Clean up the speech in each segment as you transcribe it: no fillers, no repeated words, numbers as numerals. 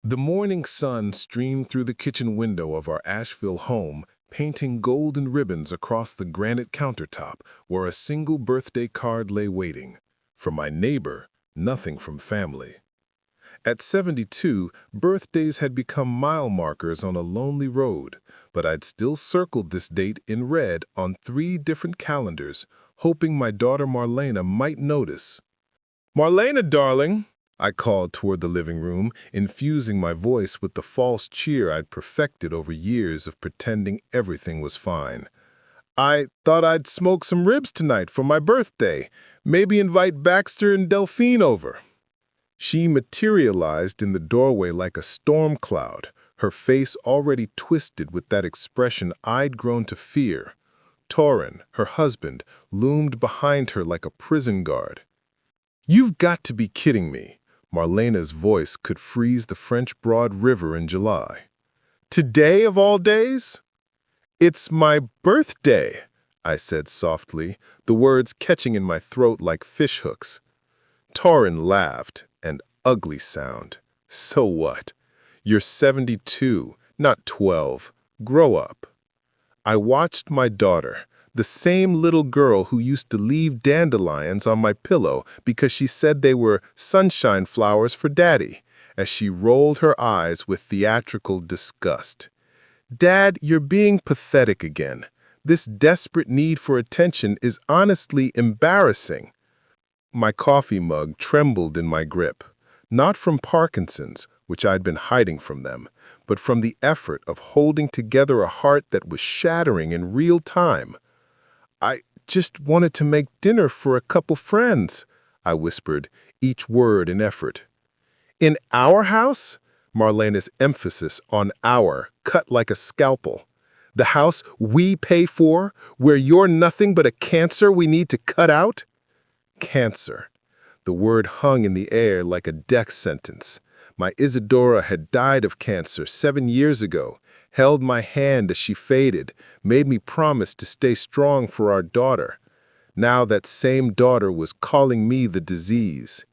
The morning sun streamed through the kitchen window of our Asheville home, painting golden ribbons across the granite countertop where a single birthday card lay waiting. From my neighbor, nothing from family. At 72, birthdays had become mile markers on a lonely road, but I'd still circled this date in red on 3 different calendars, hoping my daughter Marlena might notice. "Marlena, darling," I called toward the living room, infusing my voice with the false cheer I'd perfected over years of pretending everything was fine. "I thought I'd smoke some ribs tonight for my birthday. Maybe invite Baxter and Delphine over." She materialized in the doorway like a storm cloud, her face already twisted with that expression I'd grown to fear. Torrin, her husband, loomed behind her like a prison guard. "You've got to be kidding me." Marlena's voice could freeze the French Broad River in July. "Today of all days?" "It's my birthday," I said softly, the words catching in my throat like fishhooks. Torrin laughed, an ugly sound. "So what? You're 72, not 12. Grow up." I watched my daughter, the same little girl who used to leave dandelions on my pillow because she said they were sunshine flowers for Daddy, as she rolled her eyes with theatrical disgust. "Dad, you're being pathetic again. This desperate need for attention is honestly embarrassing." My coffee mug trembled in my grip, not from Parkinson's, which I'd been hiding from them, but from the effort of holding together a heart that was shattering in real time. "I just wanted to make dinner for a couple friends," I whispered, each word an effort. "In our house?" Marlena's emphasis on "our" cut like a scalpel. "The house we pay for, where you're nothing but a cancer we need to cut out?" Cancer. The word hung in the air like a death sentence. My Isadora had died of cancer 7 years ago, held my hand as she faded, made me promise to stay strong for our daughter. Now that same daughter was calling me the disease.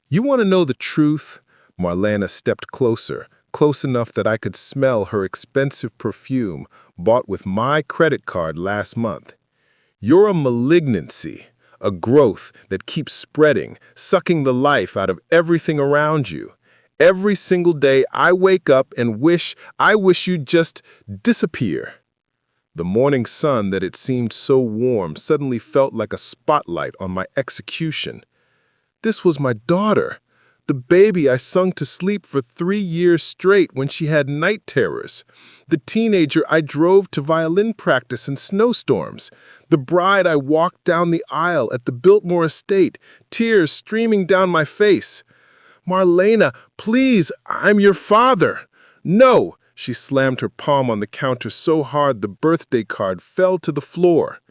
"You want to know the truth?" Marlena stepped closer, close enough that I could smell her expensive perfume, bought with my credit card last month. "You're a malignancy, a growth that keeps spreading, sucking the life out of everything around you. Every single day I wake up and I wish you'd just disappear." The morning sun that had seemed so warm suddenly felt like a spotlight on my execution. This was my daughter, the baby I sung to sleep for 3 years straight when she had night terrors, the teenager I drove to violin practice in snowstorms, the bride I walked down the aisle at the Biltmore estate, tears streaming down my face. "Marlena, please, I'm your father." "No!" She slammed her palm on the counter so hard the birthday card fell to the floor.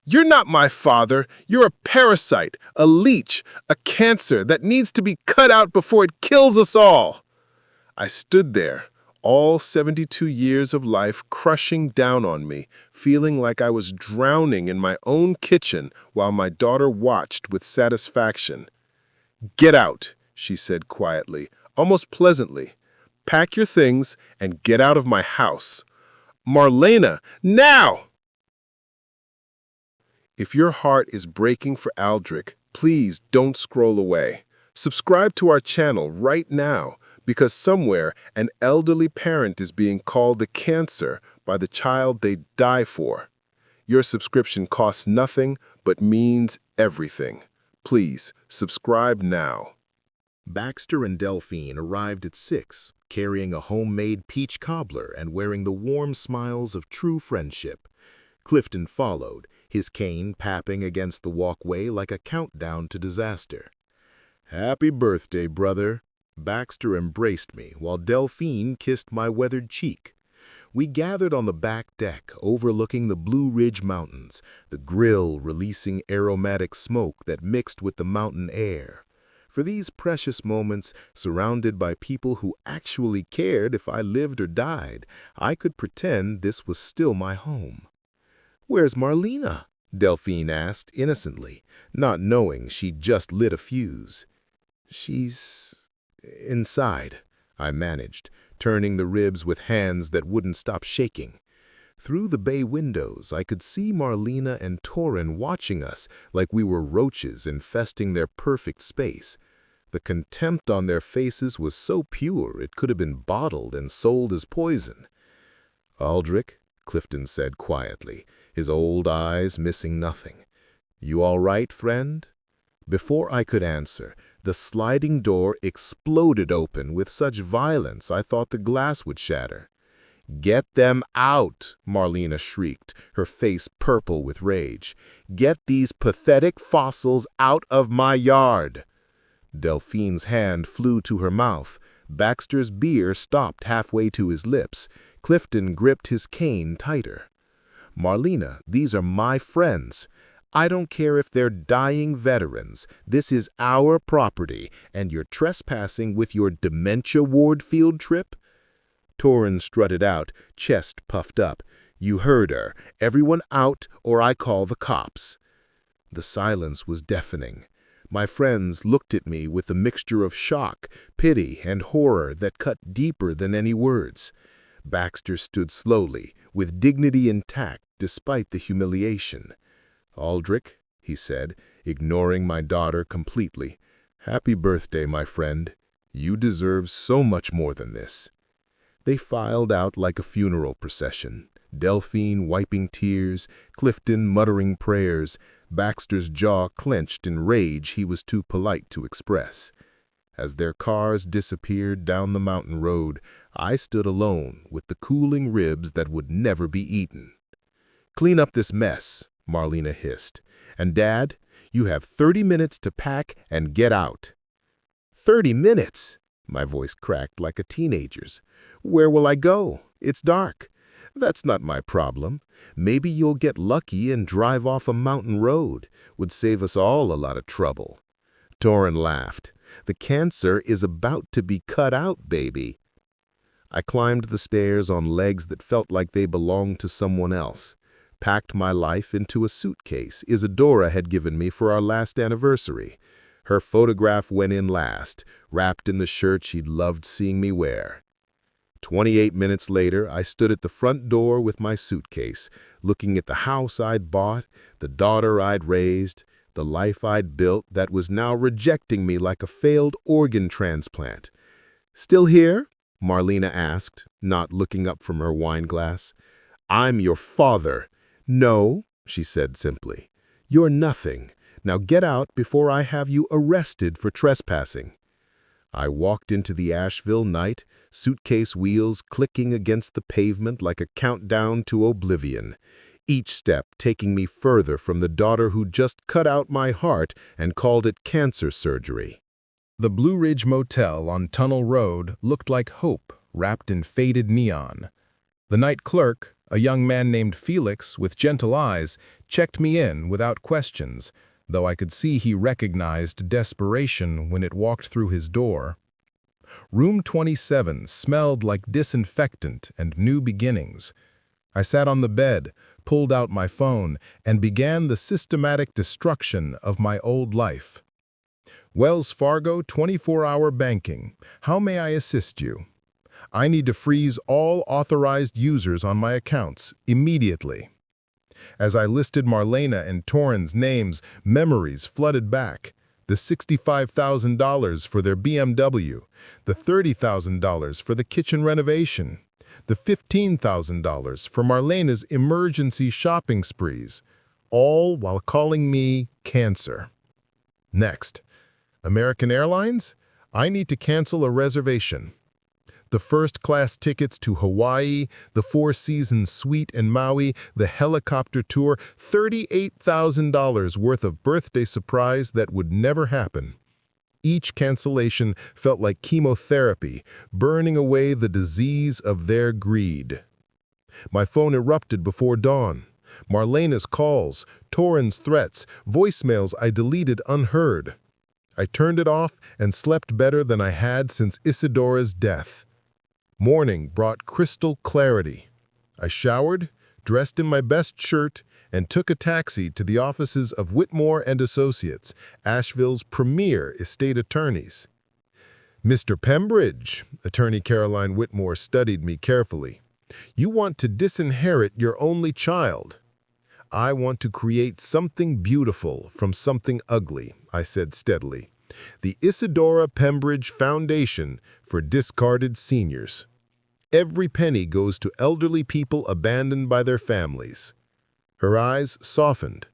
"You're not my father. You're a parasite, a leech, a cancer that needs to be cut out before it kills us all." I stood there, all 72 years of life crushing down on me, feeling like I was drowning in my own kitchen while my daughter watched with satisfaction. "Get out," she said quietly, almost pleasantly. "Pack your things and get out of my house." "Marlena, now!" If your heart is breaking for Aldrich, please don't scroll away. Subscribe to our channel right now, because somewhere an elderly parent is being called the cancer by the child they die for. Your subscription costs nothing but means everything. Please subscribe now. Baxter and Delphine arrived at 6, carrying a homemade peach cobbler and wearing the warm smiles of true friendship. Clifton followed, his cane papping against the walkway like a countdown to disaster. "Happy birthday, brother." Baxter embraced me while Delphine kissed my weathered cheek. We gathered on the back deck overlooking the Blue Ridge Mountains, the grill releasing aromatic smoke that mixed with the mountain air. For these precious moments, surrounded by people who actually cared if I lived or died, I could pretend this was still my home. "Where's Marlena?" Delphine asked innocently, not knowing she'd just lit a fuse. "She's inside," I managed, turning the ribs with hands that wouldn't stop shaking. Through the bay windows, I could see Marlena and Torin watching us like we were roaches infesting their perfect space. The contempt on their faces was so pure it could have been bottled and sold as poison. "Aldrich," Clifton said quietly, his old eyes missing nothing. "You all right, friend?" Before I could answer, the sliding door exploded open with such violence I thought the glass would shatter. "Get them out!" Marlena shrieked, her face purple with rage. "Get these pathetic fossils out of my yard!" Delphine's hand flew to her mouth. Baxter's beer stopped halfway to his lips. Clifton gripped his cane tighter. "Marlena, these are my friends. I don't care if they're dying veterans. This is our property, and you're trespassing with your dementia ward field trip?" Torin strutted out, chest puffed up. "You heard her. Everyone out, or I call the cops." The silence was deafening. My friends looked at me with a mixture of shock, pity, and horror that cut deeper than any words. Baxter stood slowly, with dignity intact despite the humiliation. "Aldrich," he said, ignoring my daughter completely, "happy birthday, my friend. You deserve so much more than this." They filed out like a funeral procession, Delphine wiping tears, Clifton muttering prayers, Baxter's jaw clenched in rage he was too polite to express. As their cars disappeared down the mountain road, I stood alone with the cooling ribs that would never be eaten. "Clean up this mess," Marlena hissed. "And Dad, you have 30 minutes to pack and get out." 30 minutes? My voice cracked like a teenager's. "Where will I go? It's dark." "That's not my problem. Maybe you'll get lucky and drive off a mountain road. Would save us all a lot of trouble." Torin laughed. "The cancer is about to be cut out, baby." I climbed the stairs on legs that felt like they belonged to someone else. Packed my life into a suitcase Isadora had given me for our last anniversary. Her photograph went in last, wrapped in the shirt she'd loved seeing me wear. 28 minutes later, I stood at the front door with my suitcase, looking at the house I'd bought, the daughter I'd raised, the life I'd built that was now rejecting me like a failed organ transplant. "Still here?" Marlena asked, not looking up from her wine glass. "I'm your father." "No," she said simply. "You're nothing. Now get out before I have you arrested for trespassing." I walked into the Asheville night, suitcase wheels clicking against the pavement like a countdown to oblivion, each step taking me further from the daughter who just cut out my heart and called it cancer surgery. The Blue Ridge Motel on Tunnel Road looked like hope wrapped in faded neon. The night clerk, a young man named Felix with gentle eyes, checked me in without questions, though I could see he recognized desperation when it walked through his door. Room 27 smelled like disinfectant and new beginnings. I sat on the bed, pulled out my phone, and began the systematic destruction of my old life. "Wells Fargo 24-hour banking. How may I assist you? I need to freeze all authorized users on my accounts immediately." As I listed Marlena and Torin's names, memories flooded back. The $65,000 for their BMW, the $30,000 for the kitchen renovation, the $15,000 for Marlena's emergency shopping sprees, all while calling me cancer. Next, American Airlines? I need to cancel a reservation. The first-class tickets to Hawaii, the four-season suite in Maui, the helicopter tour, $38,000 worth of birthday surprise that would never happen. Each cancellation felt like chemotherapy, burning away the disease of their greed. My phone erupted before dawn. Marlena's calls, Torin's threats, voicemails I deleted unheard. I turned it off and slept better than I had since Isadora's death. Morning brought crystal clarity. I showered, dressed in my best shirt, and took a taxi to the offices of Whitmore and Associates, Asheville's premier estate attorneys. Mr. Pembridge, Attorney Caroline Whitmore studied me carefully. You want to disinherit your only child. I want to create something beautiful from something ugly, I said steadily. The Isadora Pembridge Foundation for Discarded Seniors. Every penny goes to elderly people abandoned by their families. Her eyes softened.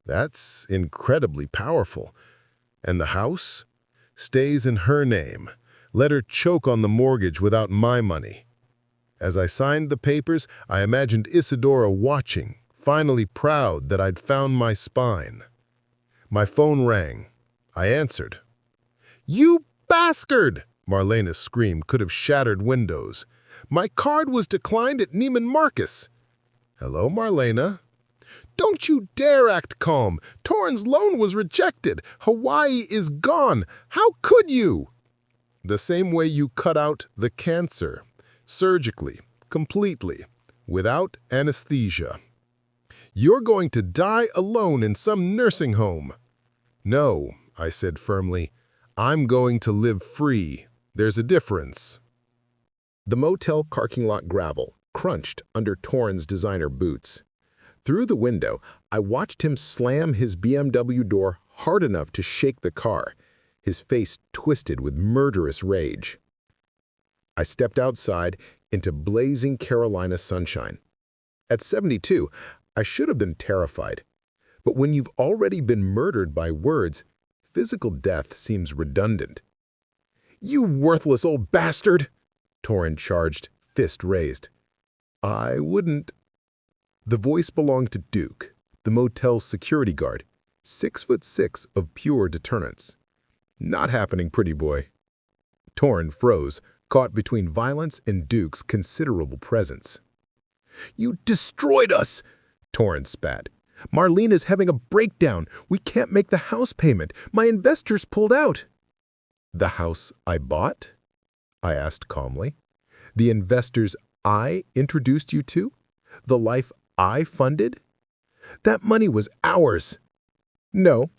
That's incredibly powerful. And the house? Stays in her name. Let her choke on the mortgage without my money. As I signed the papers, I imagined Isadora watching, finally proud that I'd found my spine. My phone rang. I answered. "You bastard!" Marlena's scream could have shattered windows. "My card was declined at Neiman Marcus." "Hello, Marlena." "Don't you dare act calm. Torren's loan was rejected. Hawaii is gone. How could you?" "The same way you cut out the cancer. Surgically, completely, without anesthesia. You're going to die alone in some nursing home." "No," I said firmly. "I'm going to live free. There's a difference." The motel parking lot gravel crunched under Torren's designer boots. Through the window, I watched him slam his BMW door hard enough to shake the car, his face twisted with murderous rage. I stepped outside into blazing Carolina sunshine. At 72, I should have been terrified. But when you've already been murdered by words, physical death seems redundant. "You worthless old bastard!" Torren charged, fist raised. "I wouldn't." The voice belonged to Duke, the motel's security guard, 6'6" of pure deterrence. "Not happening, pretty boy." Torren froze, caught between violence and Duke's considerable presence. "You destroyed us!" Torren spat. "Marlena's having a breakdown. We can't make the house payment. My investors pulled out." "The house I bought?" I asked calmly. "The investors I introduced you to? The life I funded? That money was ours." "No."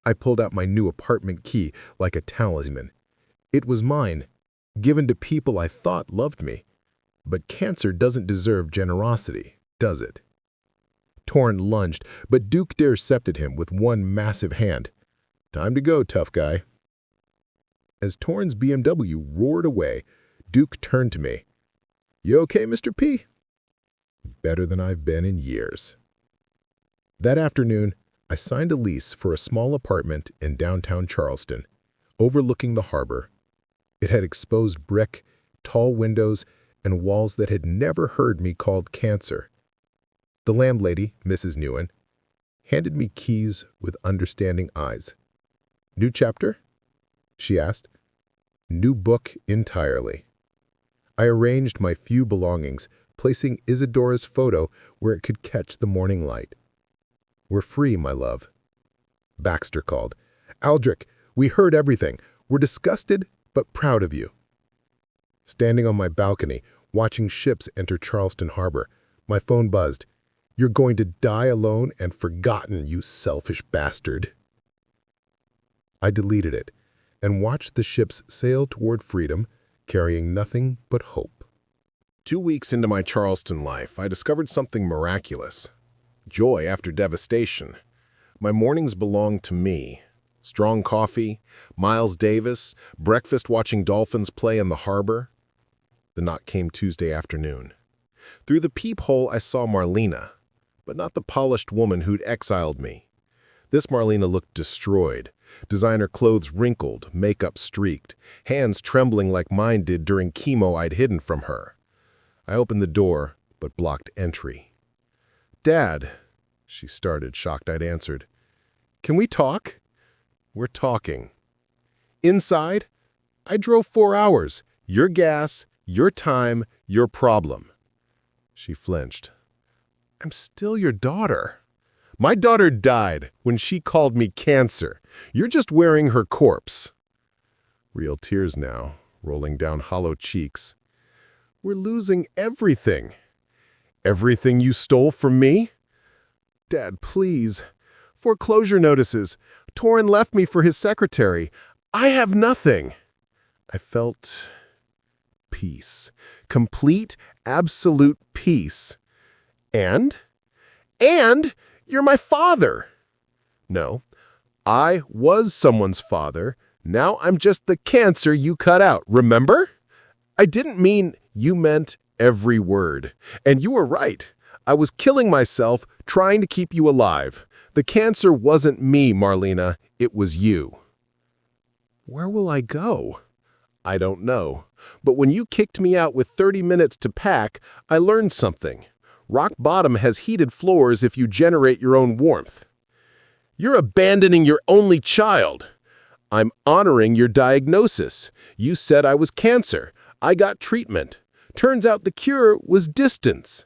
I pulled out my new apartment key like a talisman. "It was mine, given to people I thought loved me. But cancer doesn't deserve generosity, does it?" Torren lunged, but Duke intercepted him with one massive hand. "Time to go, tough guy." As Torren's BMW roared away, Duke turned to me. "You okay, Mr. P?" "Better than I've been in years." That afternoon, I signed a lease for a small apartment in downtown Charleston, overlooking the harbor. It had exposed brick, tall windows, and walls that had never heard me called cancer. The landlady, Mrs. Newen, handed me keys with understanding eyes. "New chapter?" she asked. "New book entirely." I arranged my few belongings, placing Isadora's photo where it could catch the morning light. "We're free, my love." Baxter called. "Aldrich, we heard everything. We're disgusted, but proud of you." Standing on my balcony, watching ships enter Charleston Harbor, my phone buzzed. "You're going to die alone and forgotten, you selfish bastard." I deleted it and watched the ships sail toward freedom, carrying nothing but hope. 2 weeks into my Charleston life, I discovered something miraculous. Joy after devastation. My mornings belonged to me. Strong coffee, Miles Davis, breakfast watching dolphins play in the harbor. The knock came Tuesday afternoon. Through the peephole, I saw Marlena, but not the polished woman who'd exiled me. This Marlena looked destroyed, designer clothes wrinkled, makeup streaked, hands trembling like mine did during chemo I'd hidden from her. I opened the door, but blocked entry. "Dad," she started, shocked I'd answered. "Can we talk?" "We're talking." "Inside?" "I drove 4 hours. Your gas, your time, your problem." She flinched. "I'm still your daughter." "My daughter died when she called me cancer. You're just wearing her corpse." Real tears now, rolling down hollow cheeks. "We're losing everything." "Everything you stole from me?" "Dad, please. Foreclosure notices. Torren left me for his secretary. I have nothing." I felt peace. Complete, absolute peace. And you're my father. No, I was someone's father. Now I'm just the cancer you cut out, remember? I didn't mean you meant every word. And you were right. I was killing myself trying to keep you alive. The cancer wasn't me, Marlena. It was you. Where will I go? I don't know. But when you kicked me out with 30 minutes to pack, I learned something. Rock bottom has heated floors if you generate your own warmth. You're abandoning your only child. I'm honoring your diagnosis. You said I was cancer. I got treatment. Turns out the cure was distance.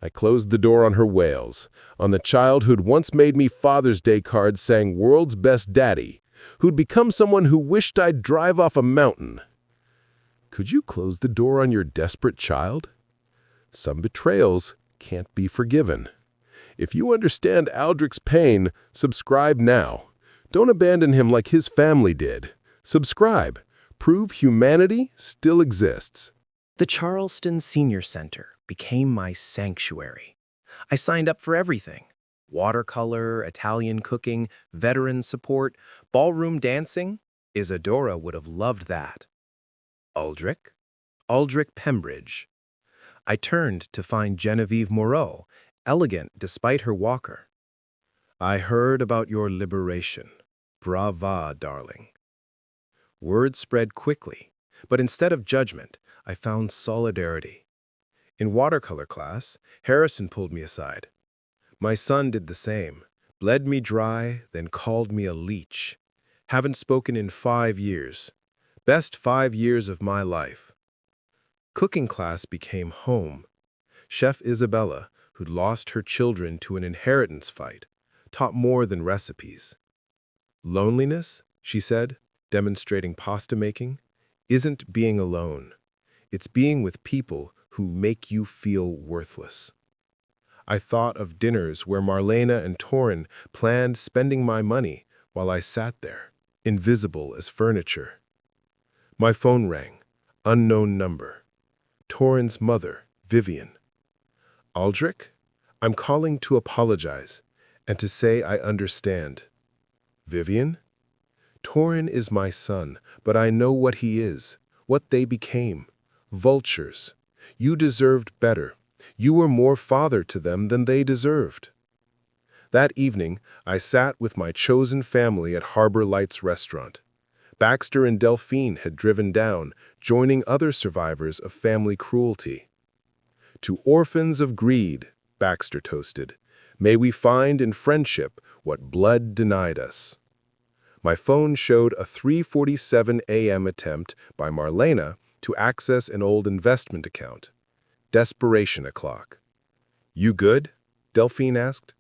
I closed the door on her wails, on the child who'd once made me Father's Day cards saying world's best daddy, who'd become someone who wished I'd drive off a mountain. Could you close the door on your desperate child? Some betrayals can't be forgiven. If you understand Aldrich's pain, subscribe now. Don't abandon him like his family did. Subscribe. Prove humanity still exists. The Charleston Senior Center became my sanctuary. I signed up for everything: watercolor, Italian cooking, veteran support, ballroom dancing. Isadora would have loved that. Aldrich? Aldrich Pembridge. I turned to find Genevieve Moreau, elegant despite her walker. I heard about your liberation. Brava, darling. Word spread quickly, but instead of judgment, I found solidarity. In watercolor class, Harrison pulled me aside. My son did the same, bled me dry, then called me a leech. Haven't spoken in 5 years. Best 5 years of my life. Cooking class became home. Chef Isabella, who'd lost her children to an inheritance fight, taught more than recipes. Loneliness, she said, demonstrating pasta making, isn't being alone. It's being with people who make you feel worthless. I thought of dinners where Marlena and Torin planned spending my money while I sat there, invisible as furniture. My phone rang. Unknown number. Torin's mother, Vivian. Aldrich, I'm calling to apologize and to say I understand. Vivian? Torin is my son, but I know what he is, what they became. Vultures. You deserved better. You were more father to them than they deserved. That evening, I sat with my chosen family at Harbor Lights restaurant. Baxter and Delphine had driven down, joining other survivors of family cruelty. To orphans of greed, Baxter toasted, may we find in friendship what blood denied us. My phone showed a 3:47 a.m. attempt by Marlena to access an old investment account. Desperation o'clock. You good? Delphine asked.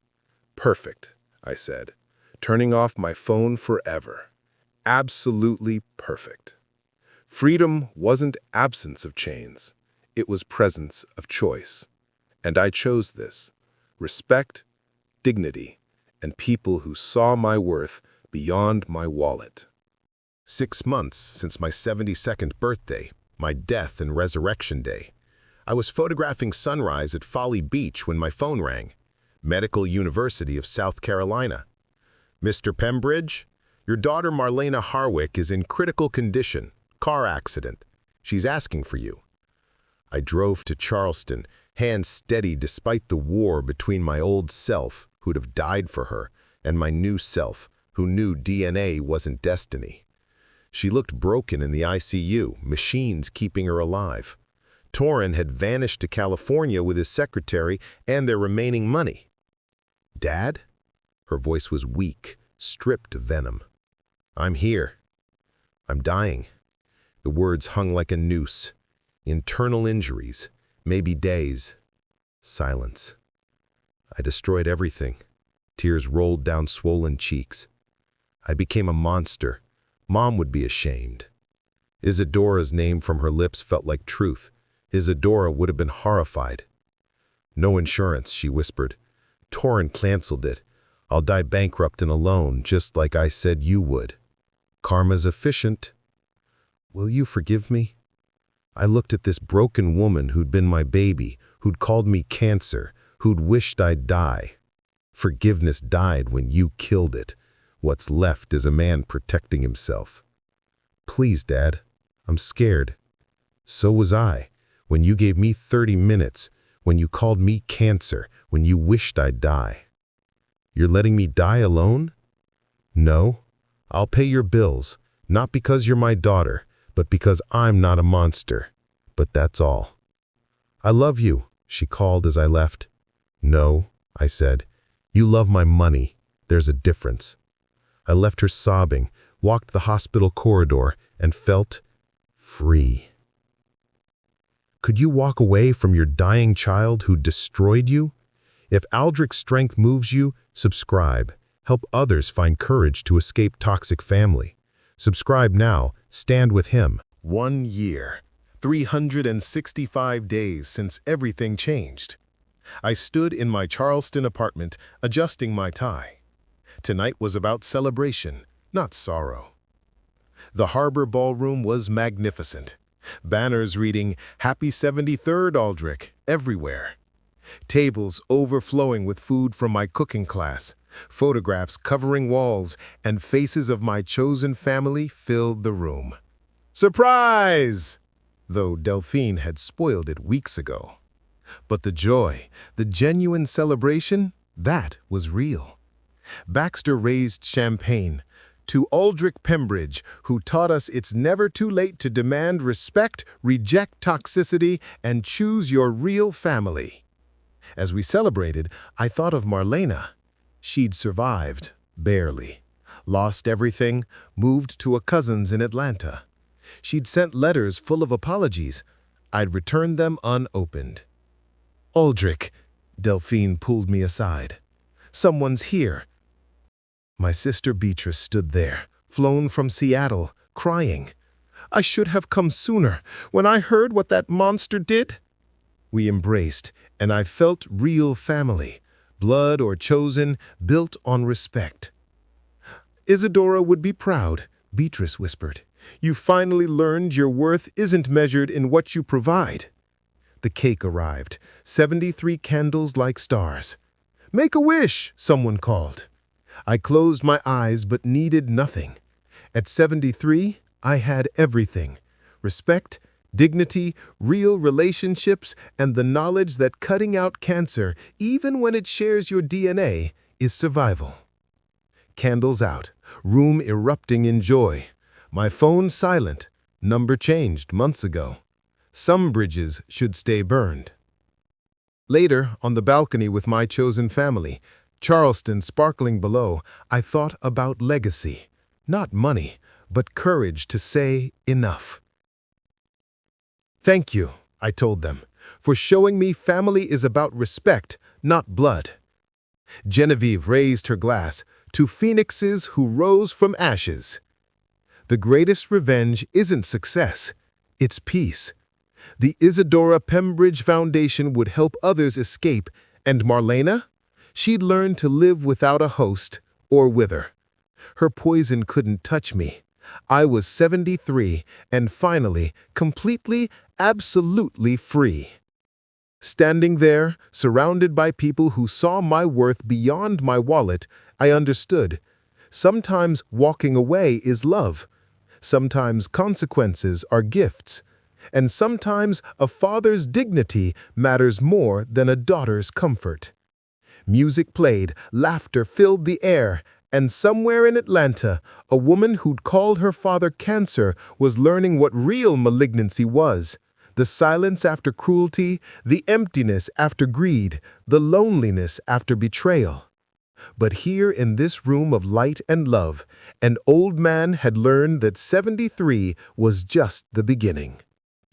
Perfect, I said, turning off my phone forever. Absolutely perfect. Freedom wasn't absence of chains. It was presence of choice. And I chose this. Respect, dignity, and people who saw my worth beyond my wallet. 6 months since my 72nd birthday, my death and resurrection day. I was photographing sunrise at Folly Beach when my phone rang. Medical University of South Carolina. Mr. Pembridge, your daughter Marlena Harwick is in critical condition, car accident. She's asking for you. I drove to Charleston, hands steady despite the war between my old self, who'd have died for her, and my new self, who knew DNA wasn't destiny. She looked broken in the ICU, machines keeping her alive. Torin had vanished to California with his secretary and their remaining money. Dad? Her voice was weak, stripped of venom. I'm here. I'm dying. The words hung like a noose. Internal injuries, maybe days. Silence. I destroyed everything. Tears rolled down swollen cheeks. I became a monster. Mom would be ashamed. Isadora's name from her lips felt like truth. Isadora would have been horrified. No insurance, she whispered. Torin canceled it. I'll die bankrupt and alone, just like I said you would. Karma's efficient. Will you forgive me? I looked at this broken woman who'd been my baby, who'd called me cancer, who'd wished I'd die. Forgiveness died when you killed it. What's left is a man protecting himself. Please, Dad, I'm scared. So was I, when you gave me 30 minutes, when you called me cancer, when you wished I'd die. You're letting me die alone? No, I'll pay your bills, not because you're my daughter, but because I'm not a monster. But that's all. I love you, she called as I left. No, I said. You love my money. There's a difference. I left her sobbing, walked the hospital corridor, and felt free. Could you walk away from your dying child who destroyed you? If Aldrich's strength moves you, subscribe. Help others find courage to escape toxic family. Subscribe now. Stand with him. 1 year, 365 days since everything changed. I stood in my Charleston apartment, adjusting my tie. Tonight was about celebration, not sorrow. The Harbor Ballroom was magnificent. Banners reading, "Happy 73rd, Aldrich," everywhere. Tables overflowing with food from my cooking class, photographs covering walls, and faces of my chosen family filled the room. Surprise! Though Delphine had spoiled it weeks ago. But the joy, the genuine celebration, that was real. Baxter raised champagne. To Aldrich Pembridge, who taught us it's never too late to demand respect, reject toxicity, and choose your real family. As we celebrated, I thought of Marlena. She'd survived, barely. Lost everything, moved to a cousin's in Atlanta. She'd sent letters full of apologies. I'd returned them unopened. "Aldrich," Delphine pulled me aside. "Someone's here." My sister Beatrice stood there, flown from Seattle, crying. "I should have come sooner, when I heard what that monster did." We embraced, and I felt real family, blood or chosen, built on respect. "Isadora would be proud," Beatrice whispered. "You finally learned your worth isn't measured in what you provide." The cake arrived, 73 candles like stars. "Make a wish," someone called. I closed my eyes but needed nothing. At 73, I had everything: respect, dignity, real relationships, and the knowledge that cutting out cancer, even when it shares your DNA, is survival. Candles out, room erupting in joy. My phone silent, number changed months ago. Some bridges should stay burned. Later, on the balcony with my chosen family, Charleston sparkling below, I thought about legacy. Not money, but courage to say enough. "Thank you," I told them, "for showing me family is about respect, not blood." Genevieve raised her glass to phoenixes who rose from ashes. The greatest revenge isn't success, it's peace. The Isadora Pembridge Foundation would help others escape, and Marlena? She'd learn to live without a host or with her. Her poison couldn't touch me. I was 73 and finally, completely, absolutely free. Standing there, surrounded by people who saw my worth beyond my wallet, I understood. Sometimes walking away is love. Sometimes consequences are gifts. And sometimes a father's dignity matters more than a daughter's comfort. Music played, laughter filled the air, and somewhere in Atlanta, a woman who'd called her father cancer was learning what real malignancy was. The silence after cruelty, the emptiness after greed, the loneliness after betrayal. But here in this room of light and love, an old man had learned that 73 was just the beginning.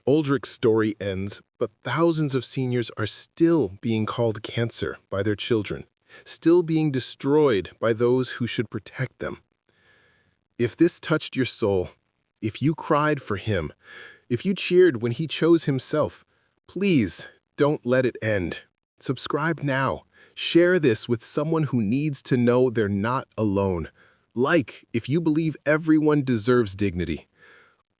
Aldrich's story ends, but thousands of seniors are still being called cancer by their children, still being destroyed by those who should protect them. If this touched your soul, if you cried for him, if you cheered when he chose himself, please don't let it end. Subscribe now. Share this with someone who needs to know they're not alone. Like if you believe everyone deserves dignity.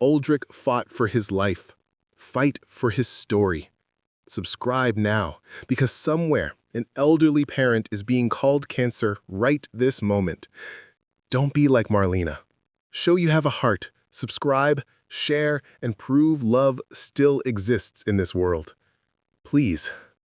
Aldrich fought for his life. Fight for his story. Subscribe now, because somewhere an elderly parent is being called cancer right this moment. Don't be like Marlena. Show you have a heart. Subscribe, share, and prove love still exists in this world. Please.